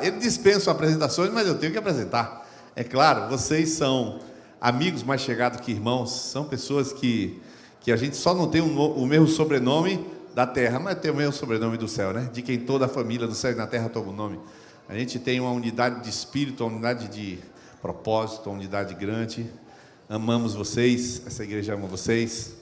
Ele dispensa apresentações, mas eu tenho que apresentar. É claro, vocês são amigos mais chegados que irmãos, são pessoas que a gente só não tem o mesmo sobrenome da terra, mas tem o mesmo sobrenome do céu, né? De quem toda a família do céu e na terra toma o nome. A gente tem uma unidade de espírito, uma unidade de propósito, uma unidade grande. Amamos vocês, essa igreja ama vocês.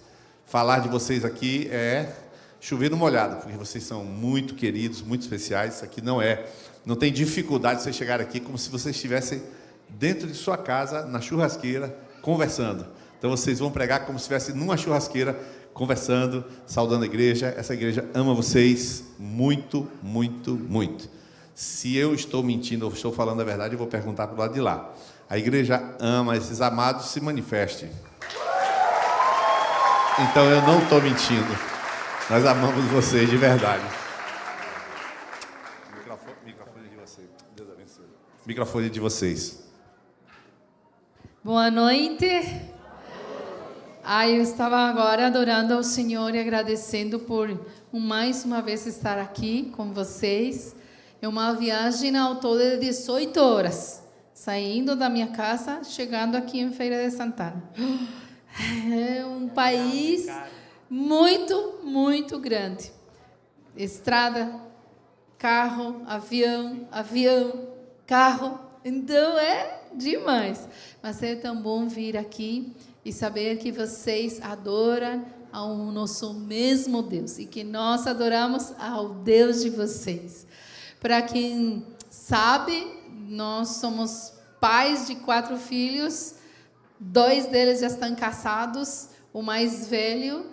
Falar de vocês aqui é chover no molhado, porque vocês são muito queridos, muito especiais. Isso aqui não tem dificuldade de vocês chegarem aqui como se vocês estivessem dentro de sua casa, na churrasqueira, conversando. Então vocês vão pregar como se estivessem numa churrasqueira, conversando, saudando a igreja. Essa igreja ama vocês muito, muito, muito. Se eu estou mentindo ou estou falando a verdade, eu vou perguntar para o lado de lá. A igreja ama, esses amados se manifestem. Então eu não estou mentindo. Nós amamos vocês de verdade. Microfone de vocês. Deus abençoe. Microfone de vocês. Boa noite. Eu estava agora adorando ao Senhor e agradecendo por mais uma vez estar aqui com vocês. É uma viagem ao todo de 18 horas, saindo da minha casa, chegando aqui em Feira de Santana. É um país muito, muito grande. Estrada, carro, avião, carro. Então é demais. Mas é tão bom vir aqui e saber que vocês adoram ao nosso mesmo Deus e que nós adoramos ao Deus de vocês. Para quem sabe, nós somos pais de 4 filhos, 2 deles já estão casados, o mais velho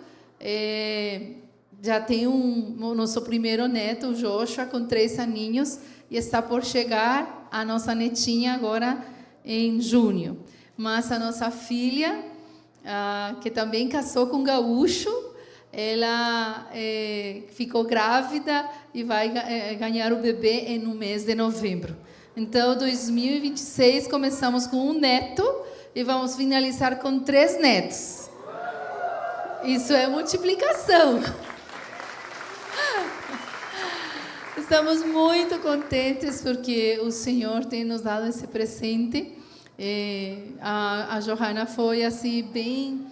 já tem o nosso primeiro neto, o Joshua, com 3 aninhos, e está por chegar a nossa netinha agora em junho. Mas a nossa filha, que também casou com um gaúcho, ela ficou grávida e vai ganhar o bebê em no mês de novembro. Então, 2026, começamos com um neto e vamos finalizar com 3 netos. Isso é multiplicação. Estamos muito contentes porque o Senhor tem nos dado esse presente. A Johanna foi assim bem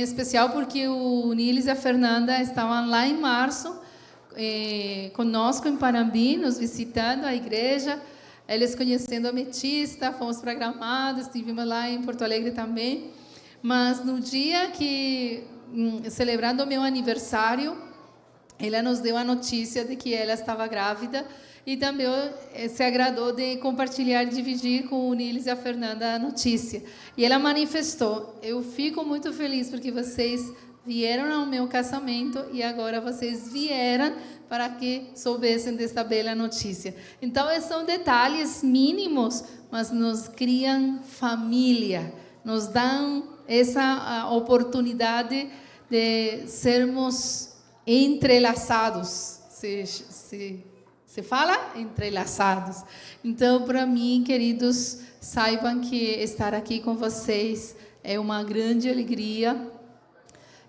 especial porque o Niles e a Fernanda estavam lá em março conosco em Panambi, nos visitando a igreja, eles conhecendo a Metista, fomos para Gramado, estivemos lá em Porto Alegre também, mas no dia que, celebrando o meu aniversário, ela nos deu a notícia de que ela estava grávida e também se agradou de compartilhar e dividir com o Niles e a Fernanda a notícia. E ela manifestou: eu fico muito feliz porque vocês vieram ao meu casamento e agora vocês vieram para que soubessem desta bela notícia. Então, são detalhes mínimos, mas nos criam família, nos dão essa oportunidade de sermos entrelaçados. Se fala? Entrelaçados. Então, para mim, queridos, saibam que estar aqui com vocês é uma grande alegria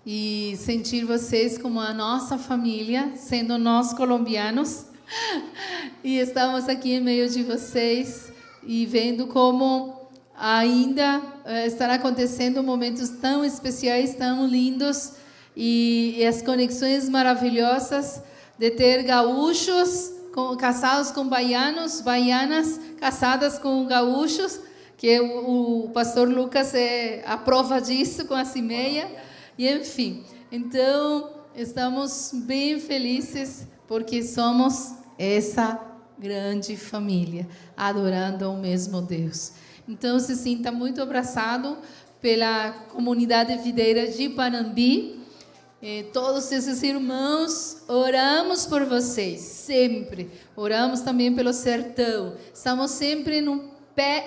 e sentir vocês como a nossa família, sendo nós colombianos, e estamos aqui em meio de vocês e vendo como ainda estão acontecendo momentos tão especiais, tão lindos, e as conexões maravilhosas de ter gaúchos casados com baianos, baianas casadas com gaúchos, que o pastor Lucas é a prova disso com a Cimeia, e enfim. Então, estamos bem felizes porque somos essa grande família, adorando o mesmo Deus. Então, se sinta muito abraçado pela comunidade videira de Panambi. Todos esses irmãos, oramos por vocês, sempre. Oramos também pelo sertão. Estamos sempre no pé,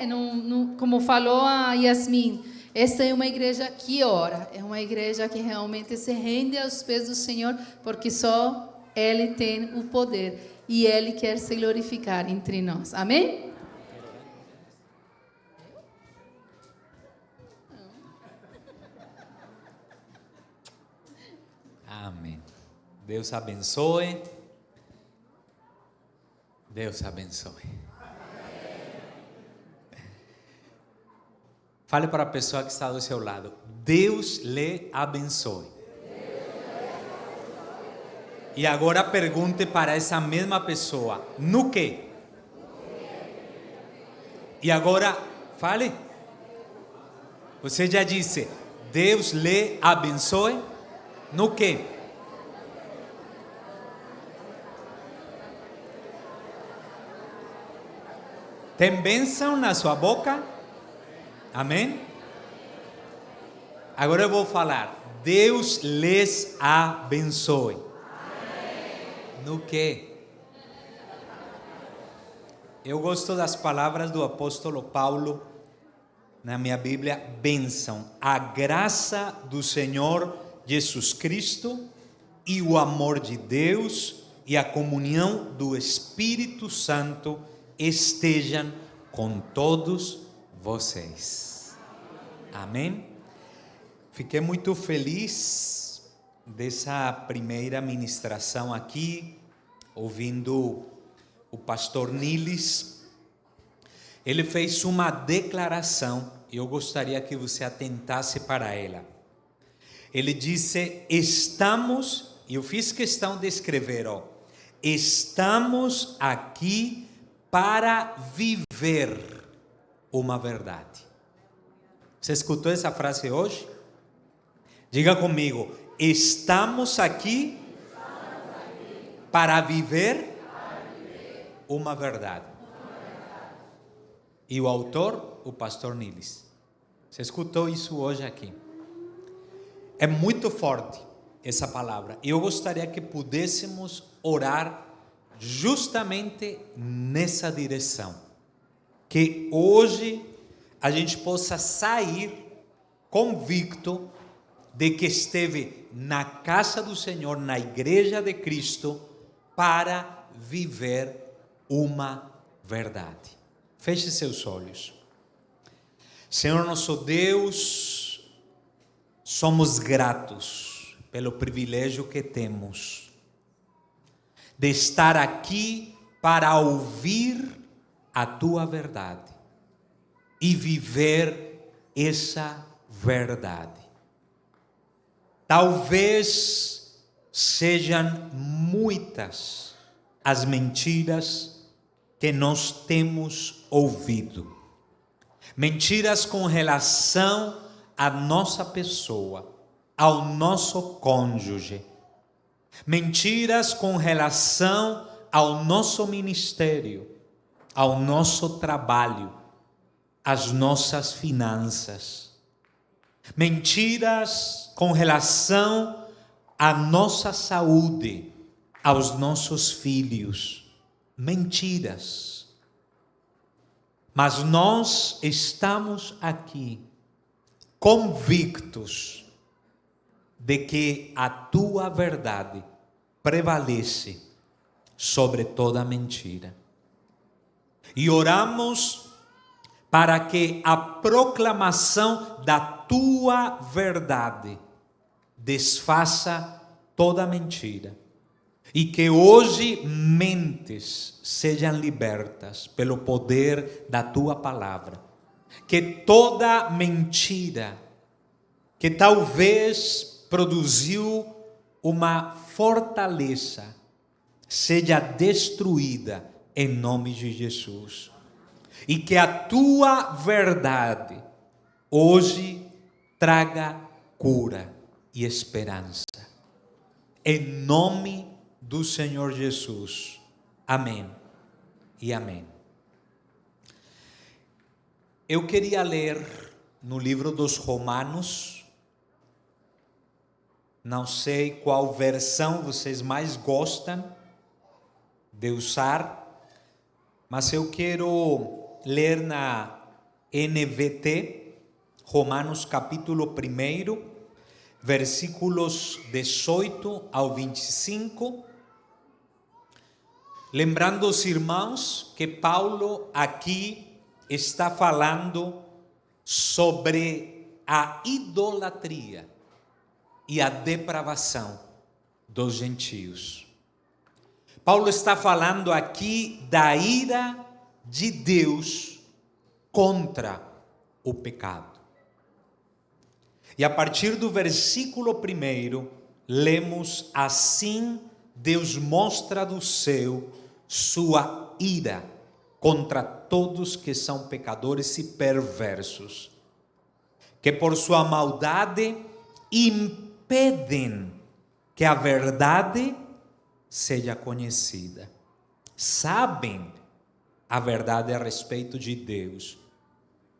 como falou a Yasmin, essa é uma igreja que ora, é uma igreja que realmente se rende aos pés do Senhor, porque só Ele tem o poder e Ele quer se glorificar entre nós. Amém? Amém. Deus abençoe. Deus abençoe. Fale para a pessoa que está do seu lado: Deus lhe abençoe. E agora pergunte para essa mesma pessoa: no quê? E agora fale. Você já disse: Deus lhe abençoe. No quê? Tem bênção na sua boca? Amém? Agora eu vou falar: Deus lhes abençoe. Amém. No quê? Eu gosto das palavras do apóstolo Paulo na minha Bíblia: bênção, a graça do Senhor Jesus Cristo e o amor de Deus e a comunhão do Espírito Santo estejam com todos vocês. Amém? Fiquei muito feliz dessa primeira ministração aqui, ouvindo o pastor Nilis. Ele fez uma declaração e eu gostaria que você atentasse para ela. Ele disse: estamos, e eu fiz questão de escrever, estamos aqui para viver uma verdade. Você escutou essa frase hoje? Diga comigo: estamos aqui para viver uma verdade. E o autor, o pastor Nilis. Você escutou isso hoje aqui? É muito forte essa palavra. E eu gostaria que pudéssemos orar justamente nessa direção. Que hoje a gente possa sair convicto de que esteve na casa do Senhor, na igreja de Cristo, para viver uma verdade. Feche seus olhos. Senhor nosso Deus, somos gratos pelo privilégio que temos de estar aqui para ouvir a Tua verdade e viver essa verdade. Talvez sejam muitas as mentiras que nós temos ouvido. Mentiras com relação à nossa pessoa, ao nosso cônjuge. Mentiras com relação ao nosso ministério, ao nosso trabalho, às nossas finanças. Mentiras com relação à nossa saúde, aos nossos filhos. Mentiras. Mas nós estamos aqui convictos de que a Tua verdade prevalece sobre toda mentira. E oramos para que a proclamação da Tua verdade desfaça toda mentira. E que hoje mentes sejam libertas pelo poder da Tua palavra. Que toda mentira que talvez produziu uma fortaleza seja destruída em nome de Jesus. E que a Tua verdade hoje traga cura e esperança. Em nome do Senhor Jesus. Amém e amém. Eu queria ler no livro dos Romanos, não sei qual versão vocês mais gostam de usar, mas eu quero ler na NVT, Romanos capítulo 1, versículos 18 ao 25. Lembrando os irmãos que Paulo aqui está falando sobre a idolatria e a depravação dos gentios. Paulo está falando aqui da ira de Deus contra o pecado. E a partir do versículo 1, lemos: assim Deus mostra do céu sua ira contra todos que são pecadores e perversos, que por sua maldade impedem que a verdade seja conhecida. Sabem a verdade a respeito de Deus,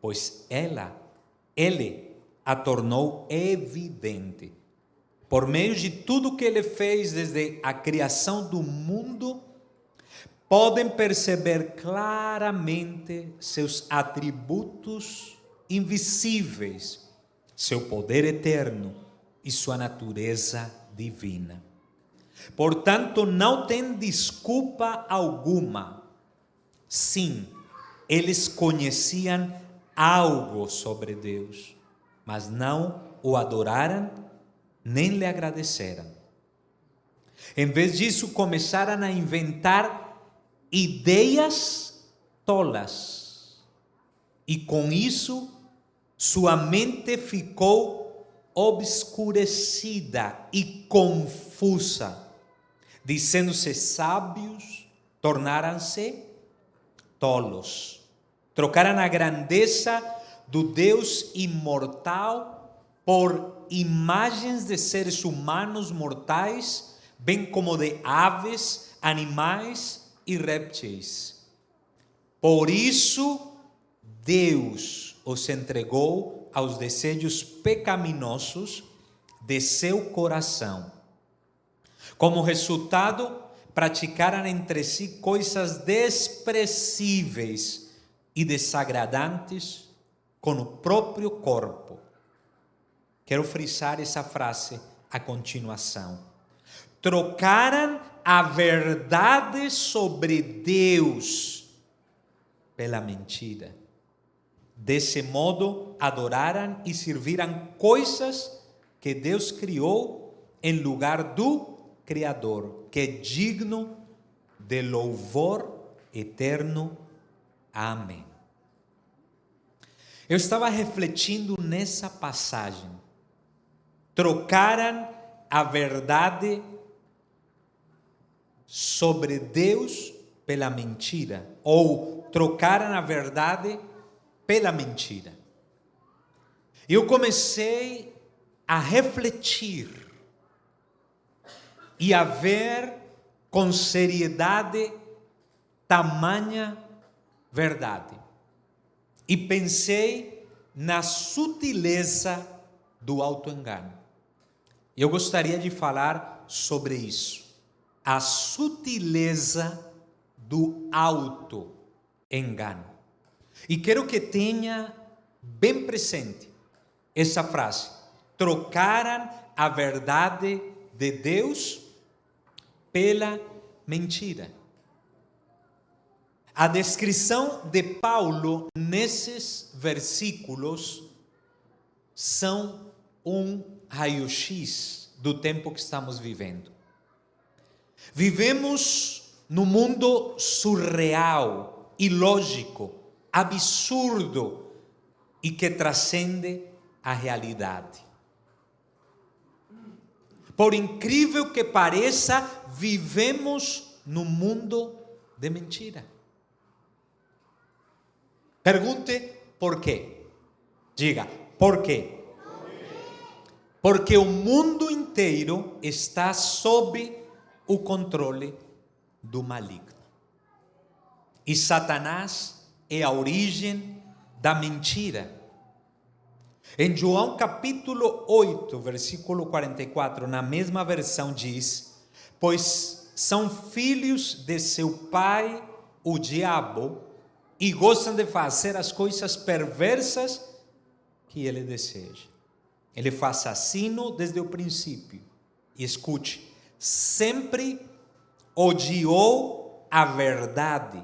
pois Ele a tornou evidente. Por meio de tudo que Ele fez desde a criação do mundo, podem perceber claramente seus atributos invisíveis, seu poder eterno e sua natureza divina. Portanto, não tem desculpa alguma. Sim, eles conheciam algo sobre Deus, mas não o adoraram nem lhe agradeceram. Em vez disso, começaram a inventar ideias tolas. E com isso, sua mente ficou obscurecida e confusa. Dizendo-se sábios, tornaram-se tolos. Trocaram a grandeza do Deus imortal por imagens de seres humanos mortais, bem como de aves, animais e répteis. Por isso, Deus os entregou aos desejos pecaminosos de seu coração. Como resultado, praticaram entre si coisas desprezíveis e desagradantes com o próprio corpo. Quero frisar essa frase a continuação. Trocaram a verdade sobre Deus pela mentira. Desse modo, adoraram e serviram coisas que Deus criou em lugar do Criador, que é digno de louvor eterno. Amém. Eu estava refletindo nessa passagem. Trocaram a verdade sobre Deus pela mentira, ou trocaram a verdade pela mentira. Eu comecei a refletir e a ver com seriedade tamanha verdade. E pensei na sutileza do auto-engano. Eu gostaria de falar sobre isso. A sutileza do auto-engano. E quero que tenha bem presente essa frase. Trocaram a verdade de Deus pela mentira. A descrição de Paulo nesses versículos são um raio-x do tempo que estamos vivendo. Vivemos num mundo surreal, ilógico, absurdo e que transcende a realidade. Por incrível que pareça, vivemos num mundo de mentira. Pergunte por quê. Diga, por quê? Porque o mundo inteiro está sob o controle do maligno. E Satanás é a origem da mentira. Em João capítulo 8, versículo 44, na mesma versão diz: pois são filhos de seu pai, o diabo, e gostam de fazer as coisas perversas que ele deseja. Ele foi assassino desde o princípio. E escute, sempre odiou a verdade,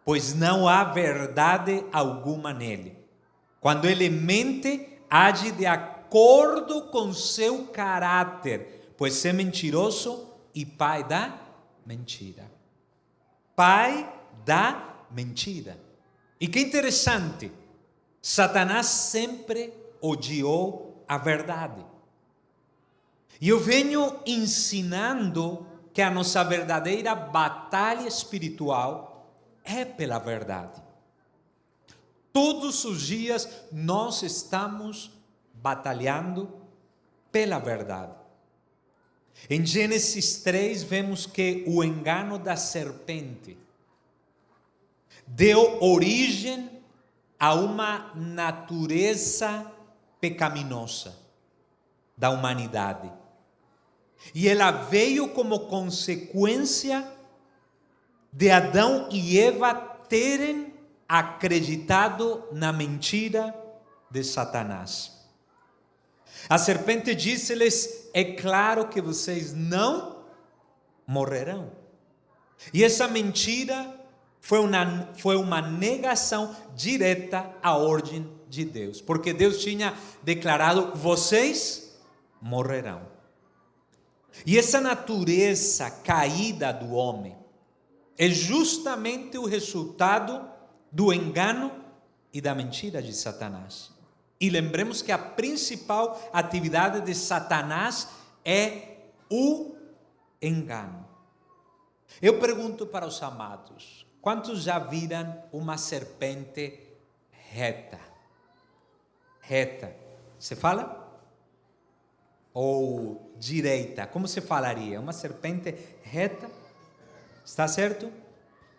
pois não há verdade alguma nele. Quando ele mente, age de acordo com seu caráter, pois é mentiroso e pai da mentira. Pai da mentira. E que interessante, Satanás sempre odiou a verdade. E eu venho ensinando que a nossa verdadeira batalha espiritual é pela verdade. Todos os dias nós estamos batalhando pela verdade. Em Gênesis 3 vemos que o engano da serpente deu origem a uma natureza pecaminosa da humanidade. E ela veio como consequência de Adão e Eva terem acreditado na mentira de Satanás. A serpente disse-lhes: é claro que vocês não morrerão. E essa mentira foi uma negação direta à ordem de Deus, porque Deus tinha declarado: vocês morrerão. E essa natureza caída do homem é justamente o resultado do engano e da mentira de Satanás. E lembremos que a principal atividade de Satanás é o engano. Eu pergunto para os amados: quantos já viram uma serpente reta? Reta. Você fala? Ou direita? Como se falaria? Uma serpente reta? Está certo?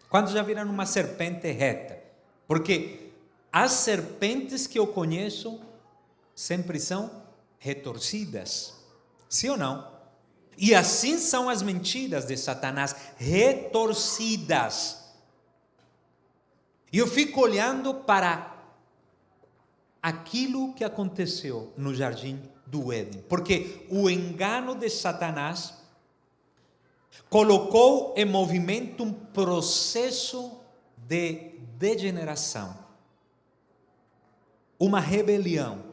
Quantos já viram uma serpente reta? Porque as serpentes que eu conheço sempre são retorcidas. Sim ou não? E assim são as mentiras de Satanás, retorcidas. E eu fico olhando para aquilo que aconteceu no jardim do Éden, porque o engano de Satanás colocou em movimento um processo de degeneração, uma rebelião.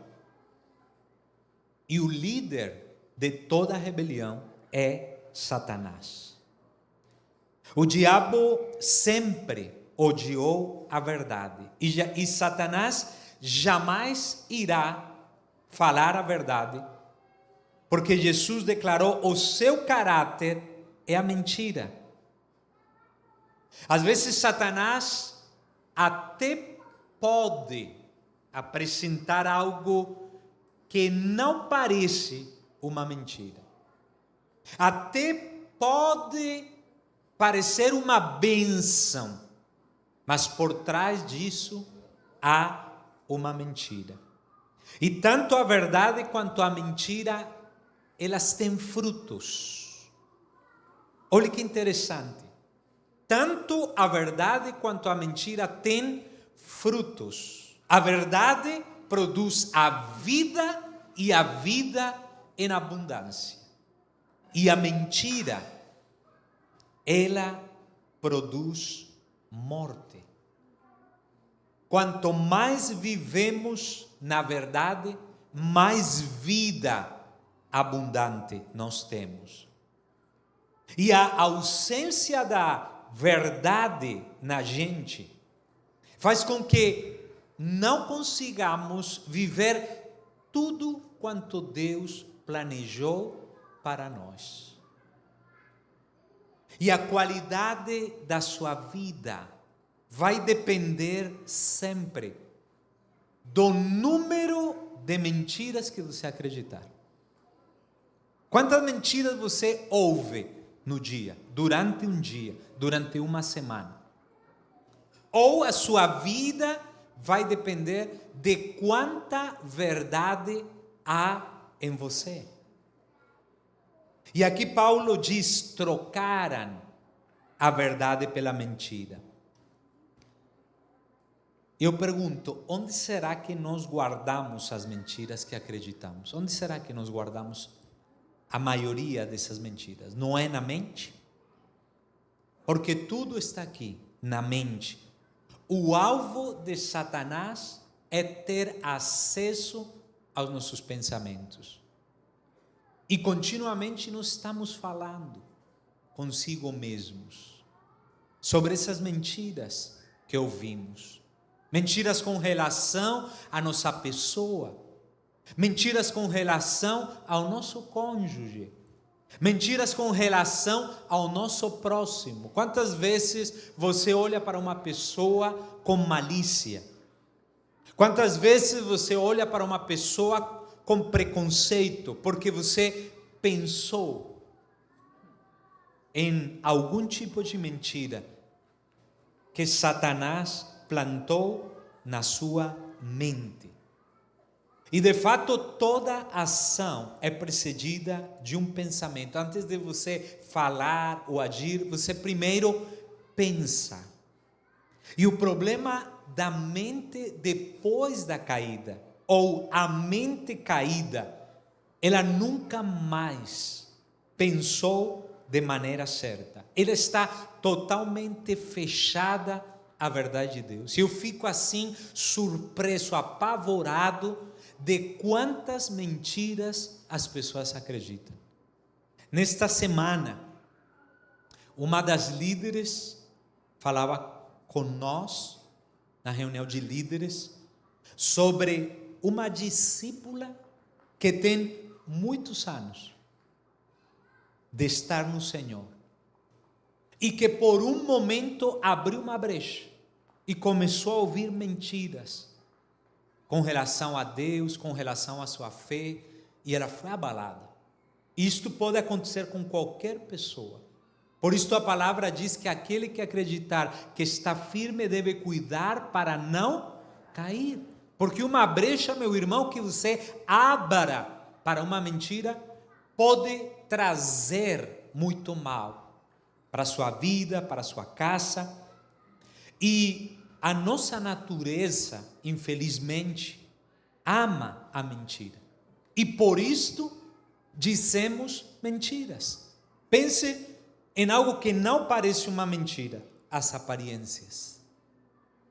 E o líder de toda a rebelião é Satanás. O diabo sempre odiou a verdade. E Satanás jamais irá falar a verdade, porque Jesus declarou: o seu caráter é a mentira. Às vezes Satanás até pode apresentar algo que não parece uma mentira. Até pode parecer uma bênção, mas por trás disso há uma mentira. E tanto a verdade quanto a mentira, elas têm frutos. Olha que interessante. Tanto a verdade quanto a mentira têm frutos. A verdade produz a vida e a vida em abundância. E a mentira, ela produz morte. Quanto mais vivemos na verdade, mais vida abundante nós temos. E a ausência da verdade na gente faz com que não consigamos viver tudo quanto Deus planejou para nós. E a qualidade da sua vida vai depender sempre do número de mentiras que você acreditar. Quantas mentiras você ouve no dia, durante um dia, durante uma semana? Ou a sua vida vai depender de quanta verdade há em você. E aqui Paulo diz: trocaram a verdade pela mentira. Eu pergunto: onde será que nós guardamos as mentiras que acreditamos? Onde será que nós guardamos a maioria dessas mentiras? Não é na mente? Porque tudo está aqui, na mente. O alvo de Satanás é ter acesso aos nossos pensamentos. E continuamente nós estamos falando consigo mesmos sobre essas mentiras que ouvimos. Mentiras com relação à nossa pessoa. Mentiras com relação ao nosso cônjuge. Mentiras com relação ao nosso próximo. Quantas vezes você olha para uma pessoa com malícia? Quantas vezes você olha para uma pessoa com preconceito, porque você pensou em algum tipo de mentira que Satanás plantou na sua mente? E de fato, toda ação é precedida de um pensamento. Antes de você falar ou agir, você primeiro pensa. E o problema da mente depois da caída, ou a mente caída, ela nunca mais pensou de maneira certa. Ela está totalmente fechada à verdade de Deus. E eu fico assim surpreso, apavorado de quantas mentiras as pessoas acreditam. Nesta semana, uma das líderes falava com nós, na reunião de líderes, sobre uma discípula que tem muitos anos de estar no Senhor e que por um momento abriu uma brecha e começou a ouvir mentiras com relação a Deus, com relação à sua fé, e ela foi abalada. Isto pode acontecer com qualquer pessoa. Por isso a palavra diz que aquele que acreditar que está firme deve cuidar para não cair. Porque uma brecha, meu irmão, que você abra para uma mentira, pode trazer muito mal para a sua vida, para a sua casa. E a nossa natureza, infelizmente, ama a mentira. E por isto dizemos mentiras. Pense em algo que não parece uma mentira: as aparências.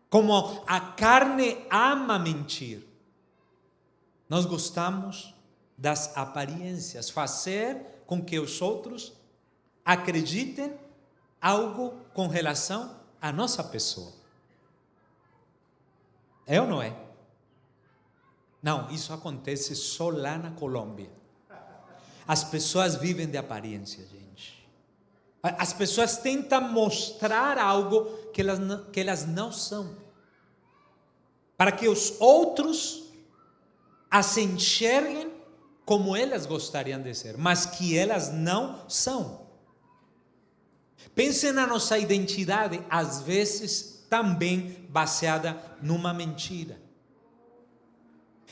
Como a carne ama mentir, nós gostamos das aparências, fazer com que os outros acreditem algo com relação à nossa pessoa. É ou não é? Não, isso acontece só lá na Colômbia. As pessoas vivem de aparência, gente. As pessoas tentam mostrar algo que elas não são, para que os outros as enxerguem como elas gostariam de ser, mas que elas não são. Pense na nossa identidade, às vezes também baseada numa mentira.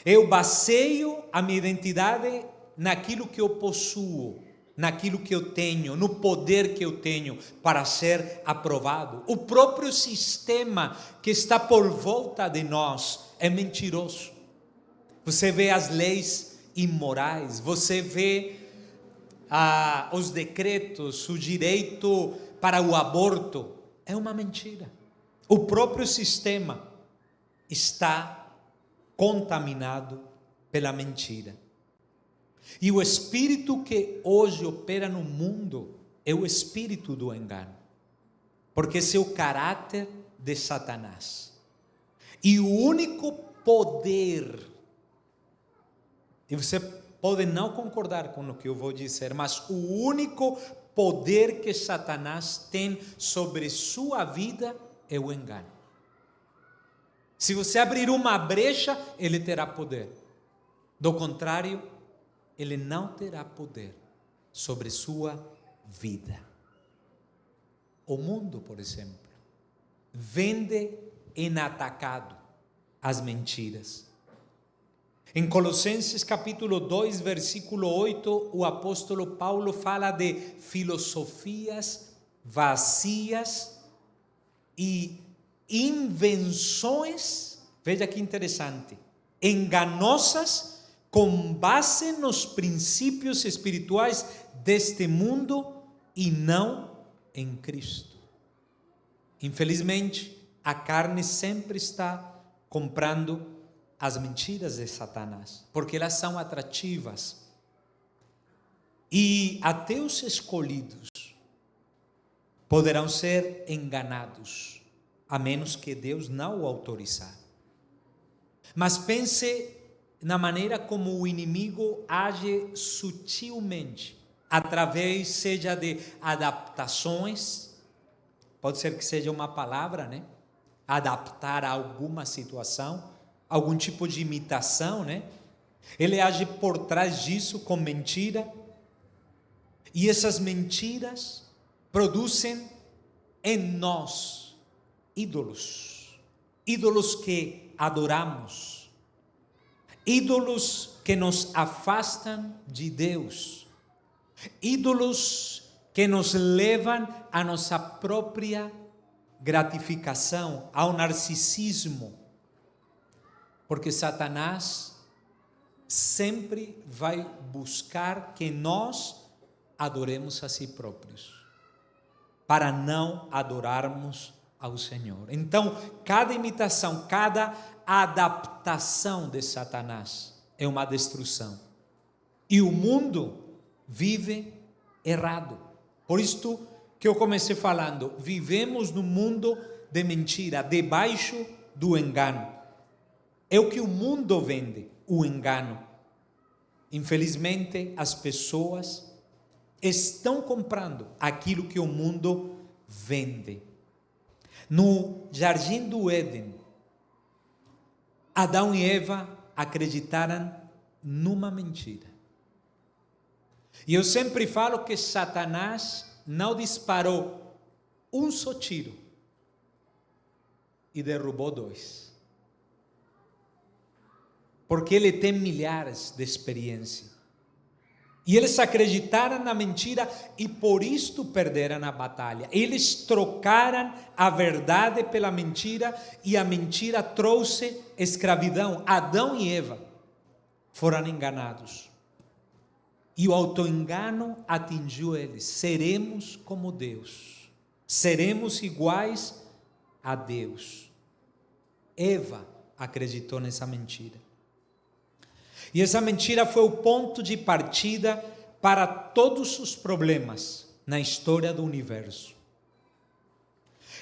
Eu baseio a minha identidade naquilo que eu possuo, naquilo que eu tenho, no poder que eu tenho para ser aprovado. O próprio sistema que está por volta de nós é mentiroso. Você vê as leis imorais, você vê os decretos, o direito para o aborto, é uma mentira. O próprio sistema está contaminado pela mentira. E o espírito que hoje opera no mundo é o espírito do engano, porque esse é o caráter de Satanás. E o único poder, e você pode não concordar com o que eu vou dizer, mas o único poder que Satanás tem sobre sua vida é o engano. Se você abrir uma brecha, ele terá poder. Do contrário, ele não terá poder sobre sua vida. O mundo, por exemplo, vende em atacado as mentiras. Em Colossenses capítulo 2, versículo 8, o apóstolo Paulo fala de filosofias vazias e invenções, veja que interessante, enganosas, com base nos princípios espirituais deste mundo e não em Cristo. Infelizmente, a carne sempre está comprando as mentiras de Satanás, porque elas são atrativas. E até os escolhidos poderão ser enganados, a menos que Deus não o autorizar. Mas pense na maneira como o inimigo age sutilmente, através seja de adaptações, pode ser que seja uma palavra, né? Adaptar a alguma situação, algum tipo de imitação, né? Ele age por trás disso com mentira, e essas mentiras produzem em nós ídolos, ídolos que adoramos, ídolos que nos afastam de Deus, ídolos que nos levam à nossa própria gratificação, ao narcisismo, porque Satanás sempre vai buscar que nós adoremos a si próprios, para não adorarmos ao Senhor. Então, cada imitação, cada adaptação de Satanás é uma destruição. E o mundo vive errado. Por isto que eu comecei falando, vivemos num mundo de mentira, debaixo do engano. É o que o mundo vende, o engano. Infelizmente, as pessoas estão comprando aquilo que o mundo vende. No Jardim do Éden, Adão e Eva acreditaram numa mentira. E eu sempre falo que Satanás não disparou um só tiro e derrubou 2. Porque ele tem milhares de experiência. E eles acreditaram na mentira e por isto perderam a batalha. Eles trocaram a verdade pela mentira e a mentira trouxe escravidão. Adão e Eva foram enganados. E o autoengano atingiu eles. Seremos como Deus. Seremos iguais a Deus. Eva acreditou nessa mentira. E essa mentira foi o ponto de partida para todos os problemas na história do universo.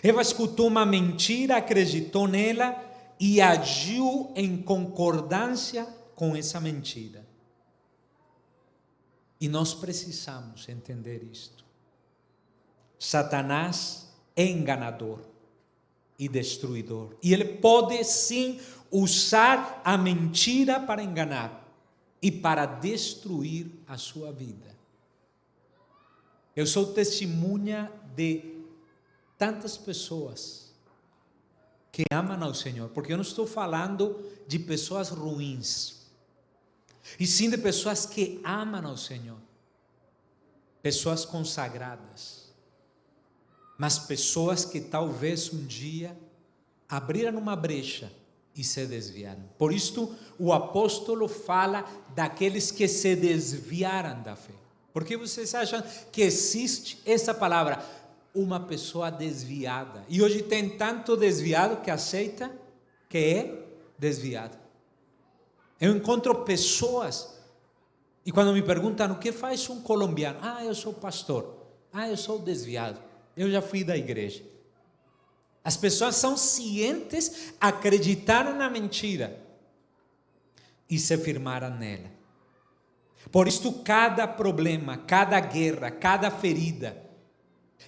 Eva escutou uma mentira, acreditou nela e agiu em concordância com essa mentira. E nós precisamos entender isto. Satanás é enganador e destruidor. E ele pode sim usar a mentira para enganar e para destruir a sua vida. Eu sou testemunha de tantas pessoas que amam ao Senhor, porque eu não estou falando de pessoas ruins, e sim de pessoas que amam ao Senhor, pessoas consagradas, mas pessoas que talvez um dia abriram uma brecha e se desviaram. Por isto o apóstolo fala daqueles que se desviaram da fé. Por que vocês acham que existe essa palavra, uma pessoa desviada? E hoje tem tanto desviado que aceita que é desviado. Eu encontro pessoas, e quando me perguntam o que faz um colombiano, eu sou pastor, eu sou desviado, eu já fui da igreja. As pessoas são cientes, acreditaram na mentira e se firmaram nela. Por isto, cada problema, cada guerra, cada ferida,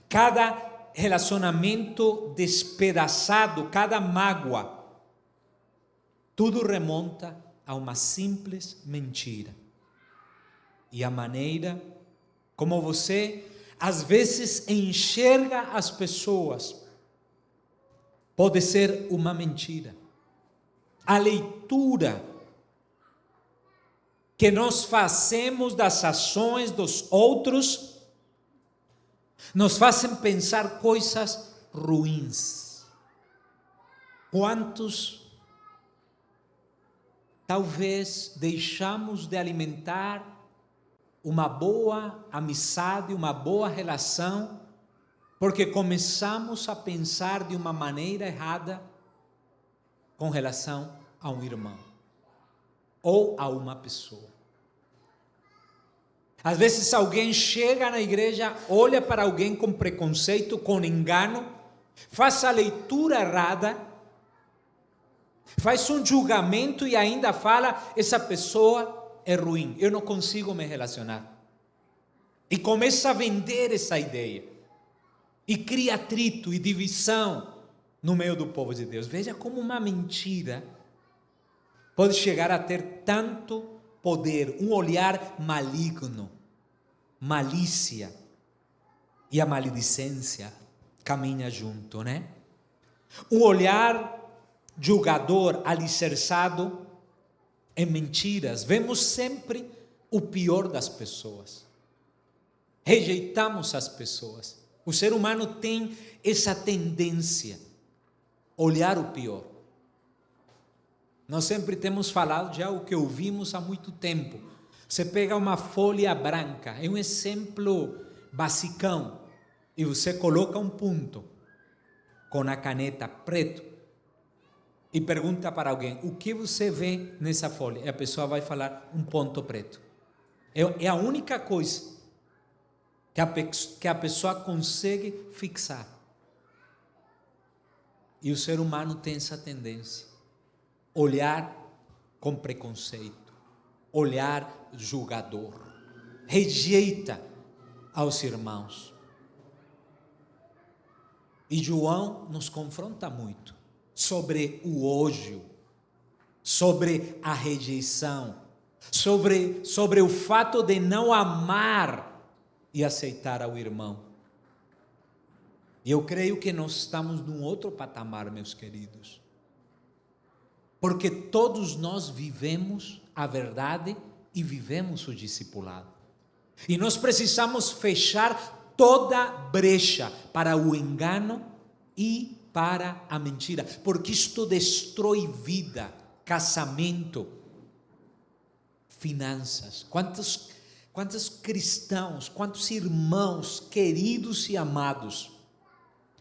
cada relacionamento despedaçado, cada mágoa, tudo remonta a uma simples mentira. E a maneira como você, às vezes, enxerga as pessoas pode ser uma mentira. A leitura que nós fazemos das ações dos outros nos fazem pensar coisas ruins. Quantos talvez deixamos de alimentar uma boa amizade, uma boa relação, porque começamos a pensar de uma maneira errada com relação a um irmão ou a uma pessoa. Às vezes alguém chega na igreja, olha para alguém com preconceito, com engano, faz a leitura errada, Faz um julgamento e ainda fala: essa pessoa é ruim, eu não consigo me relacionar. E começa a vender essa ideia. E cria atrito e divisão no meio do povo de Deus. Veja como uma mentira pode chegar a ter tanto poder, um olhar maligno, malícia, e a maledicência caminha junto, né? Um olhar julgador, alicerçado em mentiras. Vemos sempre o pior das pessoas. Rejeitamos as pessoas. O ser humano tem essa tendência, olhar o pior. Nós sempre temos falado de algo que ouvimos há muito tempo. Você pega uma folha branca, é um exemplo basicão, e você coloca um ponto com a caneta preto e pergunta para alguém: o que você vê nessa folha? E a pessoa vai falar: um ponto preto. É a única coisa que a pessoa consegue fixar. E o ser humano tem essa tendência, olhar com preconceito, olhar julgador, rejeita aos irmãos. E João nos confronta muito sobre o ódio, sobre a rejeição, sobre o fato de não amar e aceitar ao irmão. E eu creio que nós estamos num outro patamar, meus queridos. Porque todos nós vivemos a verdade e vivemos o discipulado. E nós precisamos fechar toda brecha para o engano e para a mentira. Porque isto destrói vida, casamento, finanças. Quantos cristãos, quantos irmãos queridos e amados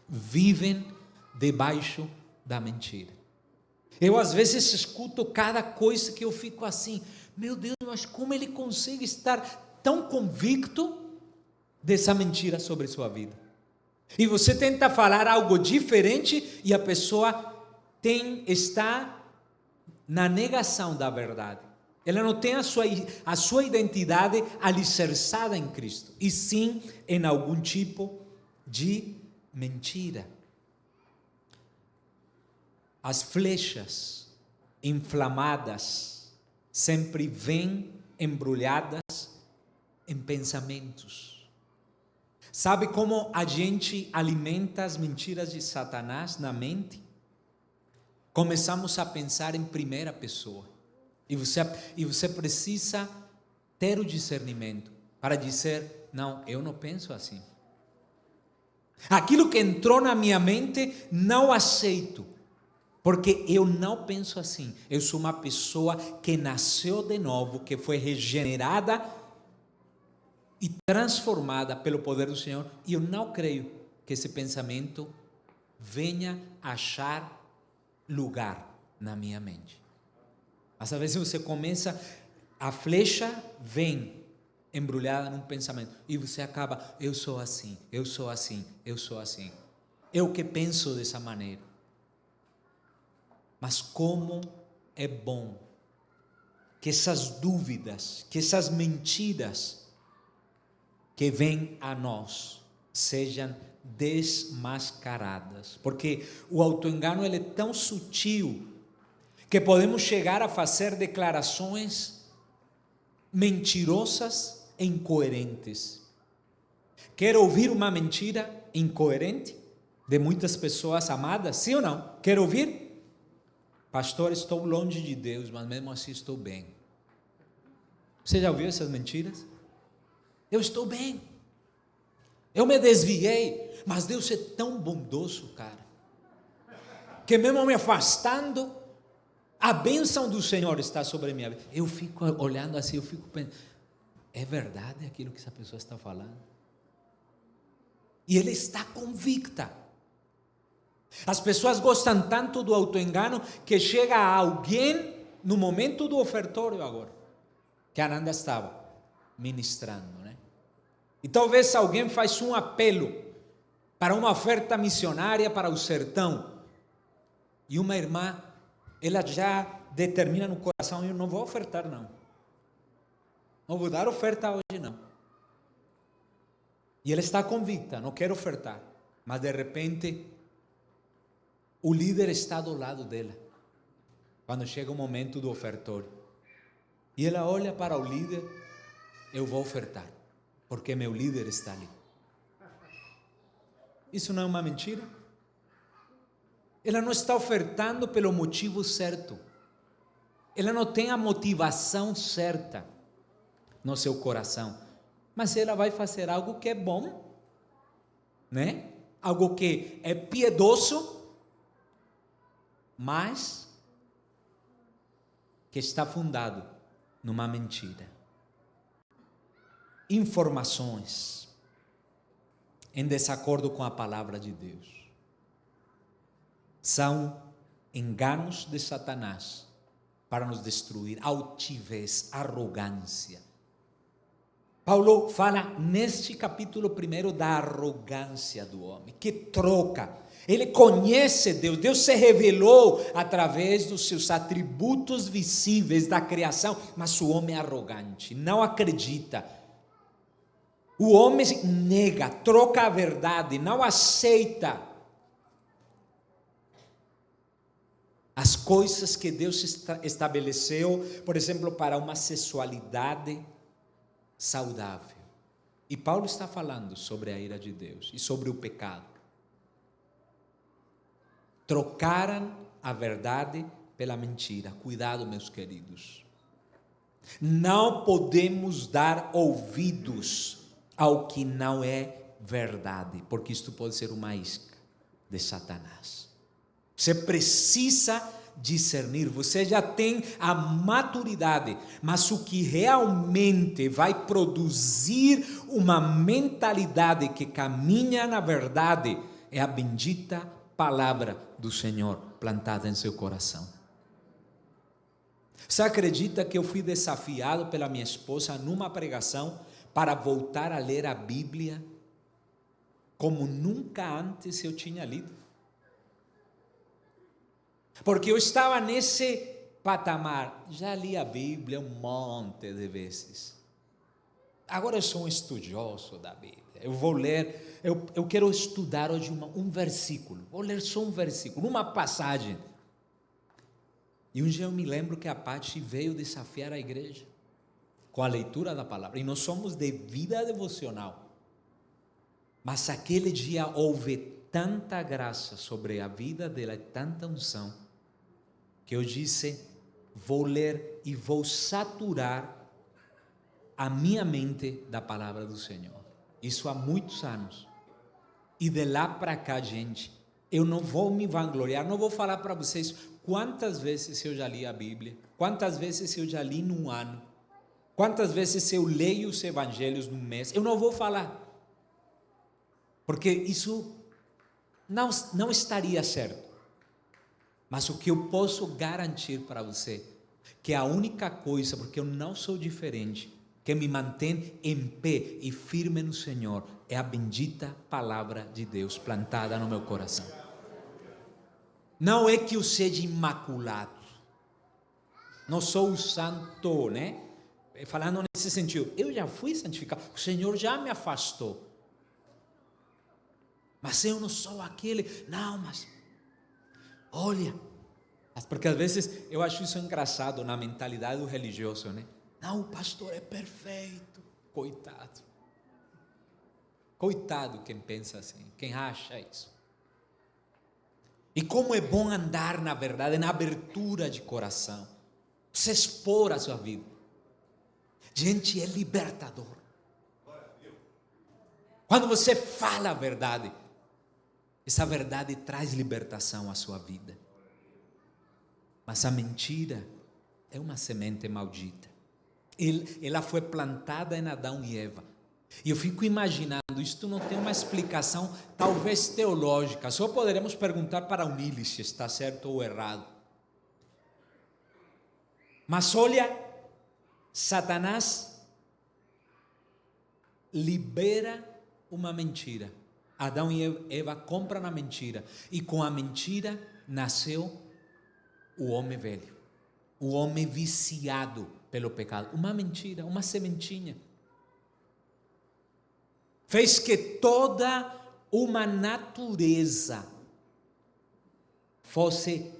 vivem debaixo da mentira? Eu às vezes escuto cada coisa que eu fico assim: meu Deus, mas como ele consegue estar tão convicto dessa mentira sobre sua vida? E você tenta falar algo diferente e a pessoa está na negação da verdade. Ela não tem a sua identidade alicerçada em Cristo, e sim em algum tipo de mentira. As flechas inflamadas sempre vêm embrulhadas em pensamentos. Sabe como a gente alimenta as mentiras de Satanás na mente? Começamos a pensar em primeira pessoa. E você precisa ter o discernimento para dizer: não, eu não penso assim. Aquilo que entrou na minha mente, não aceito. Porque eu não penso assim. Eu sou uma pessoa que nasceu de novo, que foi regenerada e transformada pelo poder do Senhor. E eu não creio que esse pensamento venha achar lugar na minha mente. Mas às vezes você começa, a flecha vem embrulhada num pensamento e você acaba: eu sou assim, eu sou assim, eu sou assim. Eu que penso dessa maneira. Mas como é bom que essas dúvidas, que essas mentiras que vêm a nós sejam desmascaradas. Porque o autoengano ele é tão sutil que podemos chegar a fazer declarações mentirosas e incoerentes. Quer ouvir uma mentira incoerente de muitas pessoas amadas? Sim ou não? Quer ouvir? Pastor, estou longe de Deus, mas mesmo assim estou bem. Você já ouviu essas mentiras? Eu estou bem. Eu me desviei, mas Deus é tão bondoso, cara, que mesmo me afastando, a bênção do Senhor está sobre a minha vida. Eu fico olhando assim, eu fico pensando: é verdade aquilo que essa pessoa está falando? E ele está convicta. As pessoas gostam tanto do autoengano que chega a alguém no momento do ofertório agora, que a Ananda estava ministrando, né? E talvez alguém faz um apelo para uma oferta missionária para o sertão, e uma irmã ela já determina no coração: eu não vou ofertar, não. Não vou dar oferta hoje, não. E ela está convicta: não quero ofertar. Mas de repente, o líder está do lado dela, quando chega o momento do ofertório. E ela olha para o líder: eu vou ofertar, porque meu líder está ali. Isso não é uma mentira? Ela não está ofertando pelo motivo certo. Ela não tem a motivação certa no seu coração. Mas ela vai fazer algo que é bom, né? Algo que é piedoso, mas que está fundado numa mentira. Informações em desacordo com a palavra de Deus são enganos de Satanás para nos destruir. Altivez, arrogância. Paulo fala neste capítulo 1 da arrogância do homem, que troca. Ele conhece Deus, Deus se revelou através dos seus atributos visíveis da criação, mas o homem é arrogante, não acredita. O homem nega, troca a verdade, não aceita as coisas que Deus estabeleceu, por exemplo, para uma sexualidade saudável. E Paulo está falando sobre a ira de Deus e sobre o pecado. Trocaram a verdade pela mentira. Cuidado, meus queridos. Não podemos dar ouvidos ao que não é verdade, porque isto pode ser uma isca de Satanás. Você precisa discernir, você já tem a maturidade, mas o que realmente vai produzir uma mentalidade que caminha na verdade é a bendita palavra do Senhor plantada em seu coração. Você acredita que eu fui desafiado pela minha esposa numa pregação para voltar a ler a Bíblia como nunca antes eu tinha lido? Porque eu estava nesse patamar, já li a Bíblia um monte de vezes. Agora eu sou um estudioso da Bíblia. Eu vou ler, eu quero estudar hoje um versículo. Vou ler só um versículo, uma passagem. E um dia eu me lembro que a Paty veio desafiar a igreja com a leitura da palavra. E nós somos de vida devocional. Mas aquele dia houve tanta graça sobre a vida dela, tanta unção, que eu disse: vou ler e vou saturar a minha mente da palavra do Senhor. Isso há muitos anos. E de lá para cá, gente, eu não vou me vangloriar, não vou falar para vocês quantas vezes eu já li a Bíblia, quantas vezes eu já li num ano, quantas vezes eu leio os evangelhos num mês. Eu não vou falar, porque isso não estaria certo. Mas o que eu posso garantir para você, que a única coisa, porque eu não sou diferente, que me mantém em pé e firme no Senhor, é a bendita palavra de Deus plantada no meu coração. Não é que eu seja imaculado, não sou o santo, né? Falando nesse sentido, eu já fui santificado, o Senhor já me afastou. Mas eu não sou aquele, não, mas olha, porque às vezes eu acho isso engraçado na mentalidade do religioso, né? Não, o pastor é perfeito. Coitado. Coitado quem pensa assim, quem acha isso. E como é bom andar na verdade, na abertura de coração. Se expor a sua vida. Gente, é libertador. Quando você fala a verdade, essa verdade traz libertação à sua vida. Mas a mentira é uma semente maldita. Ela foi plantada em Adão e Eva. E eu fico imaginando, isto não tem uma explicação, talvez teológica. Só poderemos perguntar para o Nili se está certo ou errado. Mas olha, Satanás libera uma mentira. Adão e Eva compram a mentira. E com a mentira nasceu o homem velho, o homem viciado pelo pecado. Uma mentira, uma sementinha, fez que toda uma natureza fosse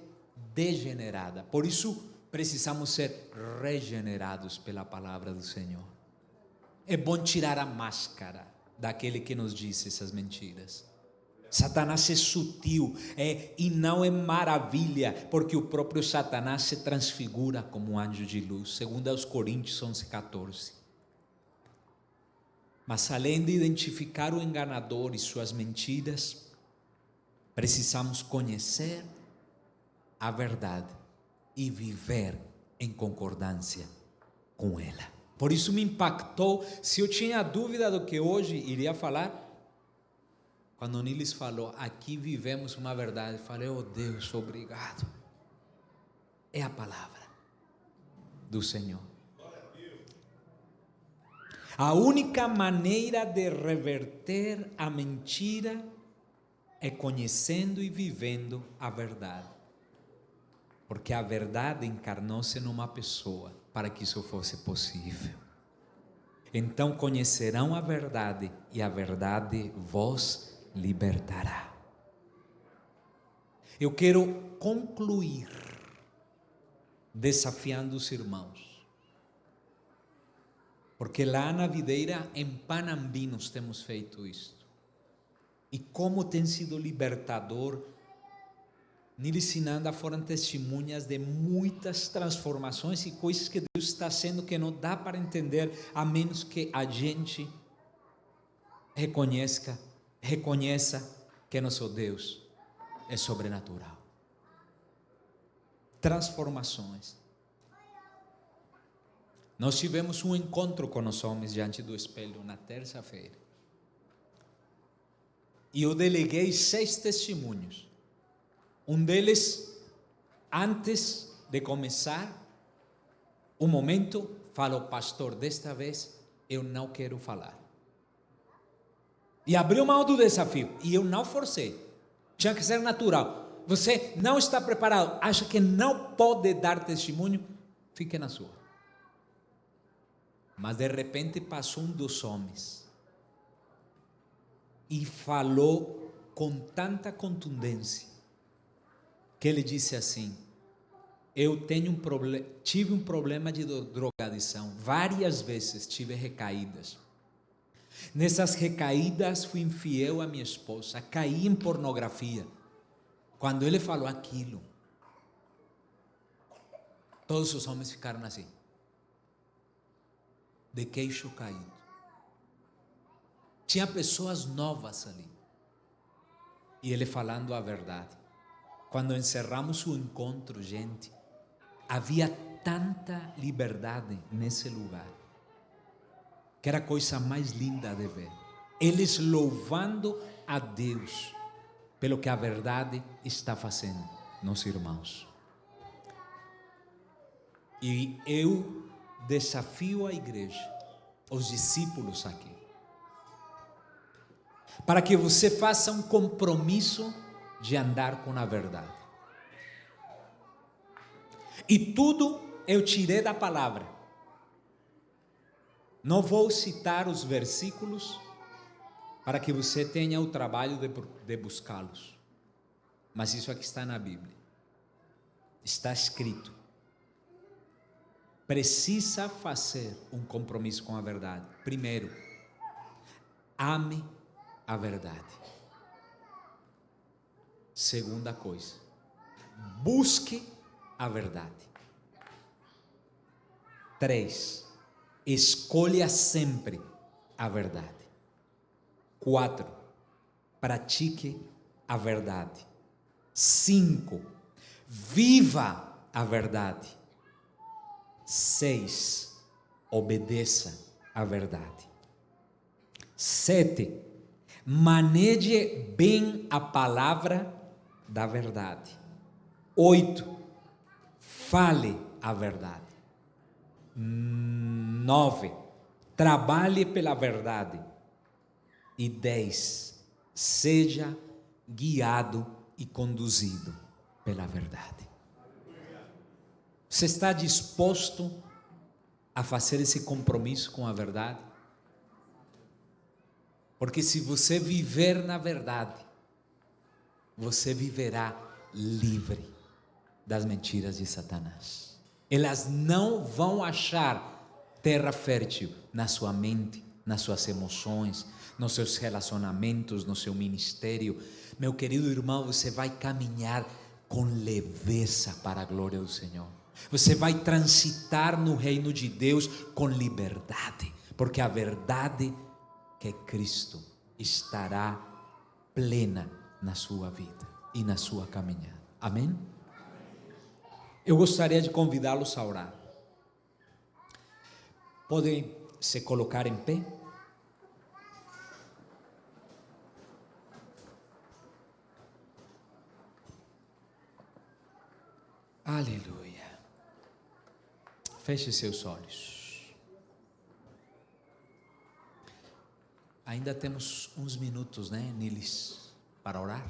degenerada. Por isso precisamos ser regenerados pela palavra do Senhor. É bom tirar a máscara daquele que nos disse essas mentiras. Satanás é sutil, e não é maravilha, porque o próprio Satanás se transfigura como um anjo de luz, segundo aos Coríntios 11:14. Mas além de identificar o enganador e suas mentiras, precisamos conhecer a verdade e viver em concordância com ela. Por isso me impactou. Se eu tinha dúvida do que hoje iria falar, quando Nilis falou, aqui vivemos uma verdade, eu falei, oh Deus, obrigado. É a palavra do Senhor. A única maneira de reverter a mentira é conhecendo e vivendo a verdade. Porque a verdade encarnou-se numa pessoa para que isso fosse possível. Então conhecerão a verdade e a verdade vos libertará. Eu quero concluir desafiando os irmãos. Porque lá na videira, em Panambi, nós temos feito isto. E como tem sido libertador. Nilis e Nanda foram testemunhas de muitas transformações e coisas que Deus está fazendo que não dá para entender, a menos que a gente reconheça que nosso Deus é sobrenatural. Transformações. Nós tivemos um encontro com os homens diante do espelho na terça-feira. E eu deleguei 6 testemunhos. Um deles, antes de começar o momento, falou, pastor, desta vez eu não quero falar. E abriu mão do desafio. E eu não forcei. Tinha que ser natural. Você não está preparado, acha que não pode dar testemunho, fique na sua. Mas de repente passou um dos homens e falou com tanta contundência que ele disse assim, eu tive um problema de drogadição, várias vezes tive recaídas. Nessas recaídas fui infiel à minha esposa, caí em pornografia. Quando ele falou aquilo, todos os homens ficaram assim, de queixo caído. Tinha pessoas novas ali. E ele falando a verdade. Quando encerramos o encontro, gente, havia tanta liberdade nesse lugar, que era a coisa mais linda de ver. Eles louvando a Deus pelo que a verdade está fazendo nos irmãos. E eu desafio a igreja, os discípulos aqui, para que você faça um compromisso de andar com a verdade. E tudo eu tirei da palavra. Não vou citar os versículos para que você tenha o trabalho de buscá-los. Mas isso aqui está na Bíblia. Está escrito. Precisa fazer um compromisso com a verdade. Primeiro, ame a verdade. Segunda coisa, busque a verdade. 3, escolha sempre a verdade. 4, pratique a verdade. 5, viva a verdade. 6, obedeça a verdade. 7, maneje bem a palavra da verdade. 8, fale a verdade. 9, trabalhe pela verdade. E 10, seja guiado e conduzido pela verdade. Você está disposto a fazer esse compromisso com a verdade? Porque se você viver na verdade, você viverá livre das mentiras de Satanás. Elas não vão achar terra fértil na sua mente, nas suas emoções, nos seus relacionamentos, no seu ministério. Meu querido irmão, você vai caminhar com leveza para a glória do Senhor. Você vai transitar no reino de Deus com liberdade, porque a verdade que é Cristo estará plena na sua vida e na sua caminhada. Amém? Eu gostaria de convidá-los a orar. Podem se colocar em pé? Aleluia. Feche seus olhos. Ainda temos uns minutos, né, Nilis, para orar.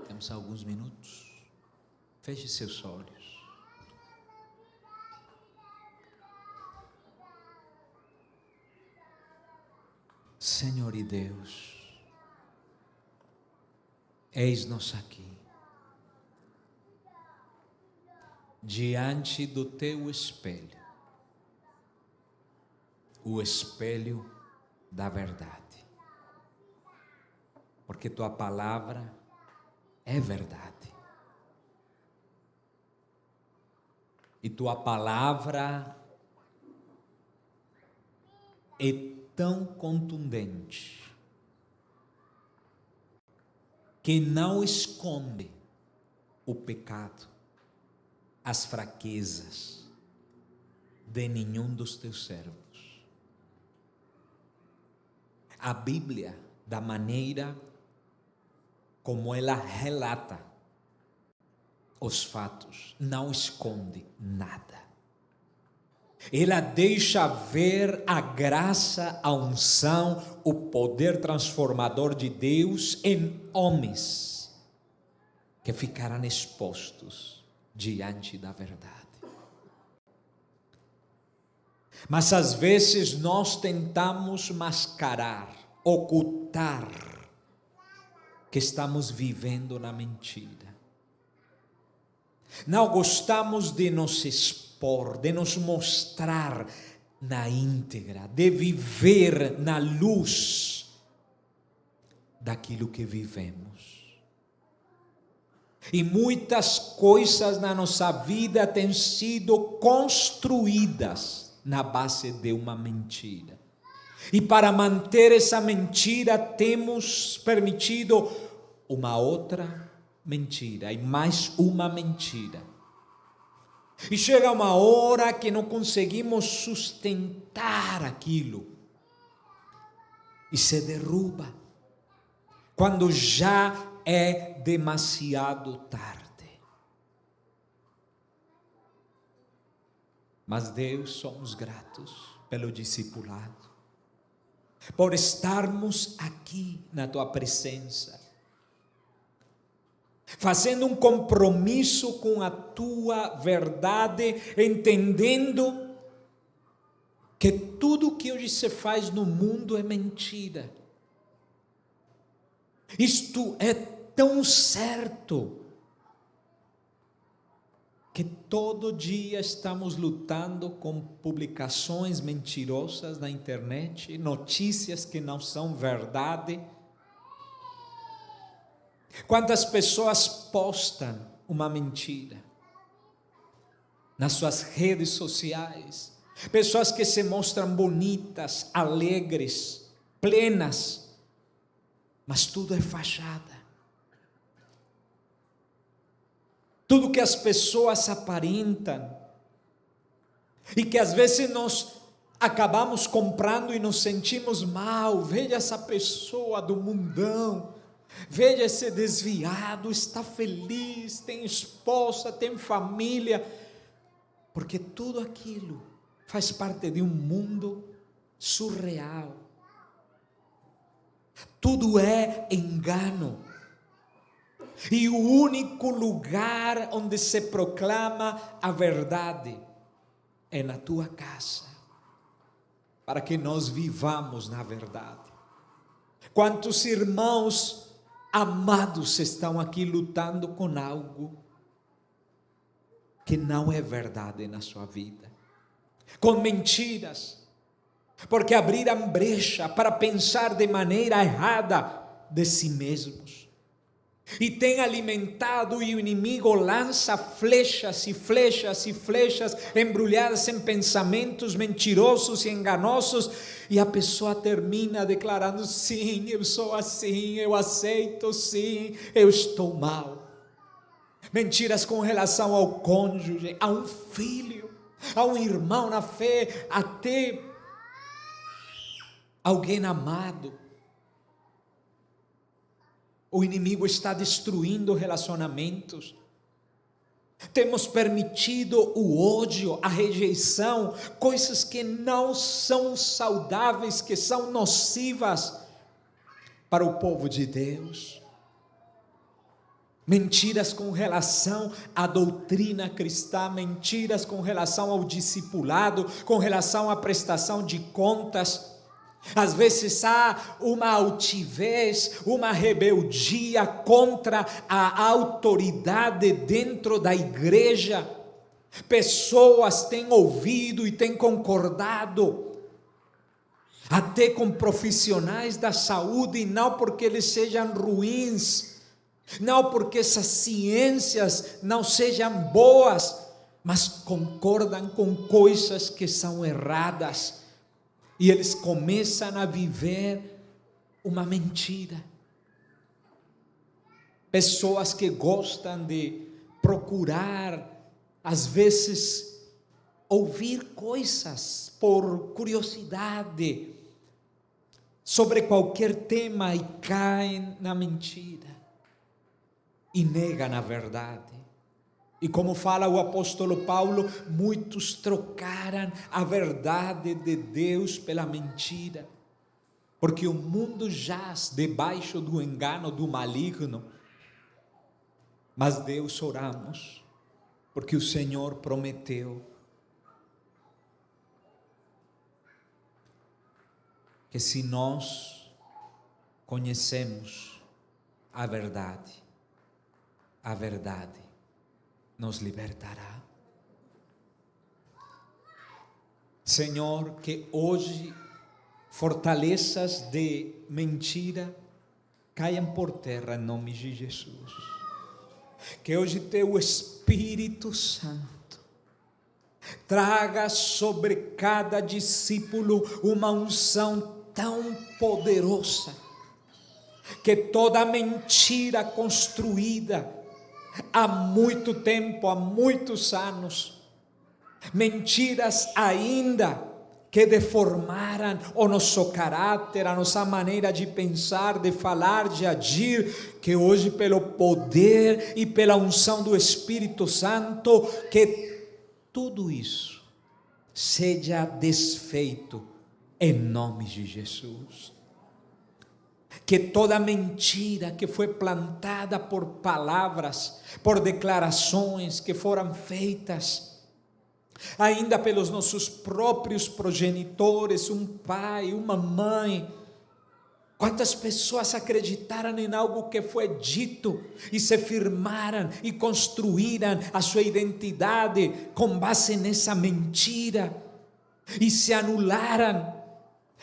Temos alguns minutos. Feche seus olhos. Senhor e Deus, eis-nos aqui, diante do teu espelho, o espelho da verdade, porque tua palavra é verdade, e tua palavra é tão contundente que não esconde o pecado, as fraquezas de nenhum dos teus servos. A Bíblia, da maneira como ela relata os fatos, não esconde nada. Ela deixa ver a graça, a unção, o poder transformador de Deus em homens que ficarão expostos diante da verdade. Mas às vezes nós tentamos mascarar, ocultar que estamos vivendo na mentira. Não gostamos de nos expor, de nos mostrar na íntegra, de viver na luz daquilo que vivemos. E muitas coisas na nossa vida têm sido construídas na base de uma mentira. E para manter essa mentira, temos permitido uma outra mentira e mais uma mentira. E chega uma hora que não conseguimos sustentar aquilo e se derruba, quando já é demasiado tarde. Mas Deus, somos gratos pelo discipulado, por estarmos aqui na tua presença, fazendo um compromisso com a tua verdade, entendendo que tudo que hoje se faz no mundo é mentira. Isto é tão certo que todo dia estamos lutando com publicações mentirosas na internet, notícias que não são verdade. Quantas pessoas postam uma mentira nas suas redes sociais? Pessoas que se mostram bonitas, alegres, plenas, mas tudo é fachada. Tudo que as pessoas aparentam e que às vezes nós acabamos comprando e nos sentimos mal. Veja essa pessoa do mundão, veja esse desviado, está feliz, tem esposa, tem família, porque tudo aquilo faz parte de um mundo surreal. Tudo é engano. E o único lugar onde se proclama a verdade é na tua casa, para que nós vivamos na verdade. Quantos irmãos amados estão aqui lutando com algo que não é verdade na sua vida, com mentiras, porque abriram brecha para pensar de maneira errada de si mesmos. E tem alimentado, e o inimigo lança flechas e flechas e flechas embrulhadas em pensamentos mentirosos e enganosos, e a pessoa termina declarando: sim, eu sou assim, eu aceito, sim, eu estou mal. Mentiras com relação ao cônjuge, a um filho, a um irmão na fé, até alguém amado. O inimigo está destruindo relacionamentos. Temos permitido o ódio, a rejeição, coisas que não são saudáveis, que são nocivas para o povo de Deus. Mentiras com relação à doutrina cristã, mentiras com relação ao discipulado, com relação à prestação de contas. Às vezes há uma altivez, uma rebeldia contra a autoridade dentro da igreja. Pessoas têm ouvido e têm concordado, até com profissionais da saúde, e não porque eles sejam ruins, não porque essas ciências não sejam boas, mas concordam com coisas que são erradas. E eles começam a viver uma mentira. Pessoas que gostam de procurar, às vezes, ouvir coisas por curiosidade sobre qualquer tema, e caem na mentira e negam a verdade. E como fala o apóstolo Paulo, muitos trocaram a verdade de Deus pela mentira, porque o mundo jaz debaixo do engano do maligno. Mas Deus, oramos, porque o Senhor prometeu que se nós conhecemos a verdade nos libertará. Senhor, que hoje fortalezas de mentira caiam por terra em nome de Jesus. Que hoje teu Espírito Santo traga sobre cada discípulo uma unção tão poderosa, que toda mentira construída há muito tempo, há muitos anos, mentiras ainda que deformaram o nosso caráter, a nossa maneira de pensar, de falar, de agir, que hoje pelo poder e pela unção do Espírito Santo, que tudo isso seja desfeito em nome de Jesus. Que toda mentira que foi plantada por palavras, por declarações que foram feitas, ainda pelos nossos próprios progenitores, um pai, uma mãe. Quantas pessoas acreditaram em algo que foi dito e se firmaram e construíram a sua identidade com base nessa mentira e se anularam.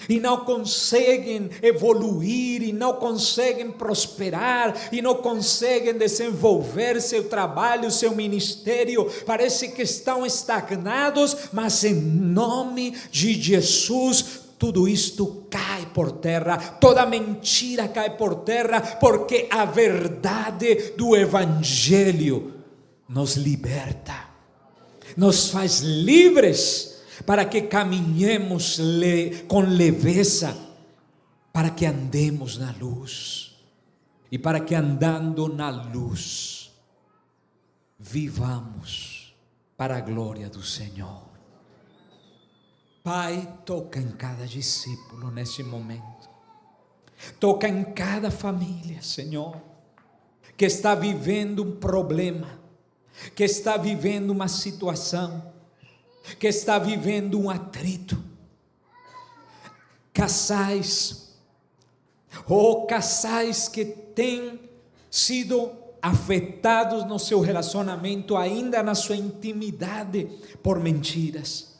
E não conseguem evoluir, e não conseguem prosperar, e não conseguem desenvolver seu trabalho, seu ministério. Parece que estão estagnados, mas em nome de Jesus, tudo isto cai por terra, toda mentira cai por terra, porque a verdade do Evangelho nos liberta, nos faz livres, para que caminhemos com leveza, para que andemos na luz, e para que andando na luz, vivamos para a glória do Senhor. Pai, toca em cada discípulo nesse momento, toca em cada família, Senhor, que está vivendo um problema, que está vivendo uma situação, que está vivendo um atrito. Casais, ou casais que têm sido afetados no seu relacionamento, ainda na sua intimidade, por mentiras,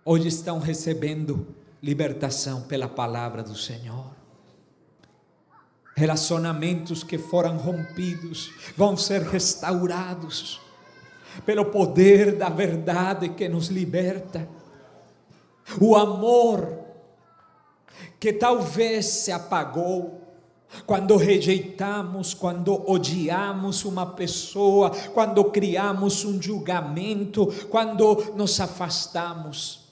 hoje estão recebendo libertação pela palavra do Senhor. Relacionamentos que foram rompidos vão ser restaurados pelo poder da verdade que nos liberta. O amor que talvez se apagou quando rejeitamos, quando odiamos uma pessoa, quando criamos um julgamento, quando nos afastamos.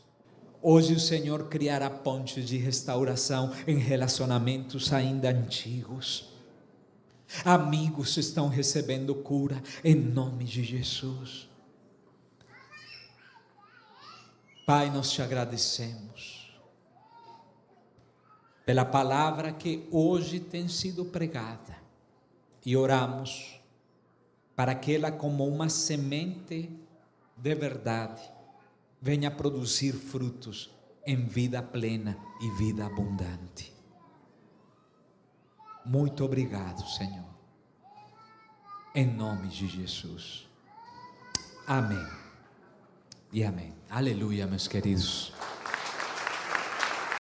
Hoje o Senhor criará pontes de restauração em relacionamentos ainda antigos. Amigos estão recebendo cura em nome de Jesus. Pai, nós te agradecemos pela palavra que hoje tem sido pregada, e oramos para que ela, como uma semente de verdade, venha produzir frutos em vida plena e vida abundante. Muito obrigado, Senhor, em nome de Jesus. Amém e amém. Aleluia, meus queridos.